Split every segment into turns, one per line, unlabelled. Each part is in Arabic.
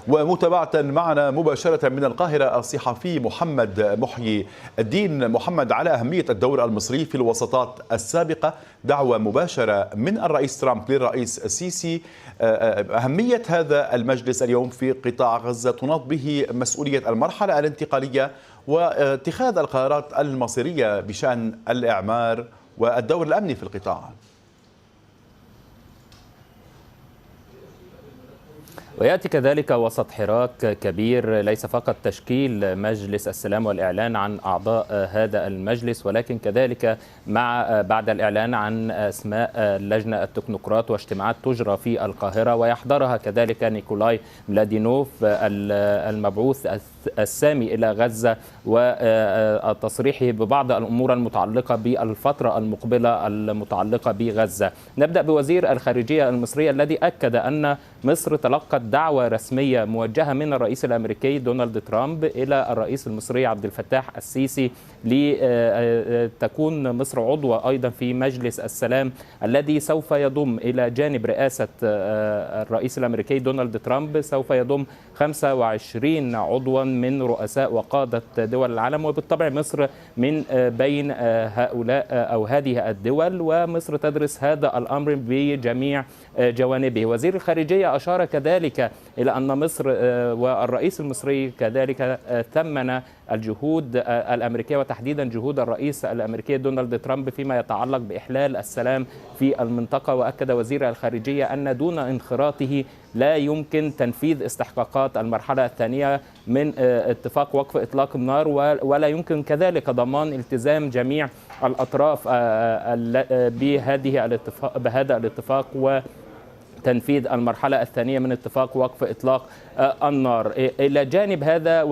ومتابعة معنا مباشرة من القاهرة الصحفي محمد محيي الدين. محمد، على أهمية الدور المصري في الوساطات السابقة، دعوة مباشرة من الرئيس ترامب للرئيس السيسي، أهمية هذا المجلس اليوم في قطاع غزة تناط به مسؤولية المرحلة الانتقالية واتخاذ القرارات المصيرية بشأن الإعمار والدور الأمني في القطاع.
ويأتي كذلك وسط حراك كبير، ليس فقط تشكيل مجلس السلام والإعلان عن أعضاء هذا المجلس، ولكن كذلك بعد الإعلان عن أسماء لجنة التكنوقراط واجتماعات تجرى في القاهرة ويحضرها كذلك نيكولاي ملادينوف المبعوث السامي إلى غزة، وتصريحه ببعض الأمور المتعلقة بالفترة المقبلة المتعلقة بغزة. نبدأ بوزير الخارجية المصري الذي أكد أن مصر تلقت دعوة رسمية موجهة من الرئيس الأمريكي دونالد ترامب إلى الرئيس المصري عبد الفتاح السيسي لتكون مصر عضوة أيضا في مجلس السلام الذي سوف يضم إلى جانب رئاسة الرئيس الأمريكي دونالد ترامب سوف يضم 25 عضوا من رؤساء وقادة دول العالم، وبالطبع مصر من بين هؤلاء أو هذه الدول، ومصر تدرس هذا الأمر بجميع جوانبه. وزير الخارجية أشار كذلك إلى أن مصر والرئيس المصري كذلك ثمن الجهود الأمريكية وتحديدا جهود الرئيس الأمريكي دونالد ترامب فيما يتعلق بإحلال السلام في المنطقة. وأكد وزير الخارجية أن دون انخراطه لا يمكن تنفيذ استحقاقات المرحلة الثانية من اتفاق وقف إطلاق النار، ولا يمكن كذلك ضمان التزام جميع الأطراف بهذا الاتفاق وتنفيذ المرحلة الثانية من اتفاق وقف إطلاق النار. إلى جانب هذا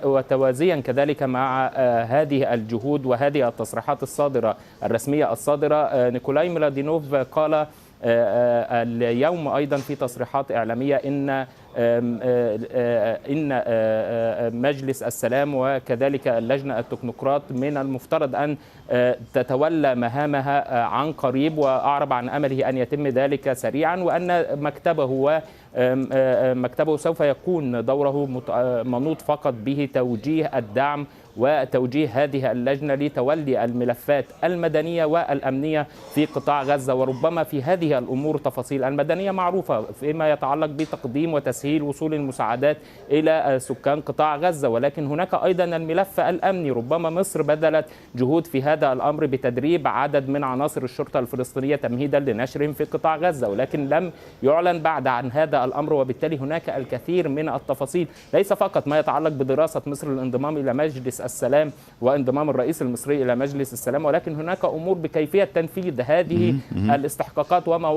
وتوازيا كذلك مع هذه الجهود وهذه التصريحات الصادرة الرسمية الصادرة، نيكولاي ميلادينوف قال اليوم أيضا في تصريحات إعلامية إن مجلس السلام وكذلك اللجنة التكنوقراط من المفترض أن تتولى مهامها عن قريب، وأعرب عن أمله أن يتم ذلك سريعا، وأن مكتبه سوف يكون دوره منوط فقط به توجيه الدعم وتوجيه هذه اللجنة لتولي الملفات المدنية والأمنية في قطاع غزة. وربما في هذه الأمور تفاصيل المدنية معروفة فيما يتعلق بتقديم وتسهيل وصول المساعدات إلى سكان قطاع غزة، ولكن هناك أيضا الملف الأمني. ربما مصر بذلت جهود في هذا الأمر بتدريب عدد من عناصر الشرطة الفلسطينية تمهيدا لنشرهم في قطاع غزة، ولكن لم يعلن بعد عن هذا الأمر، وبالتالي هناك الكثير من التفاصيل، ليس فقط ما يتعلق بدراسة مصر الانضمام إلى مجلس السلام وانضمام الرئيس المصري إلى مجلس السلام، ولكن هناك أمور بكيفية تنفيذ هذه الاستحقاقات وما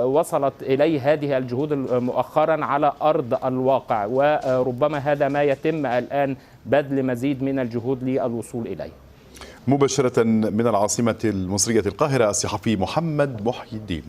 وصلت إليه هذه الجهود مؤخرا على أرض الواقع، وربما هذا ما يتم الآن بذل مزيد من الجهود للوصول إليه.
مباشرة من العاصمة المصرية القاهرة الصحفي محمد محيي الدين.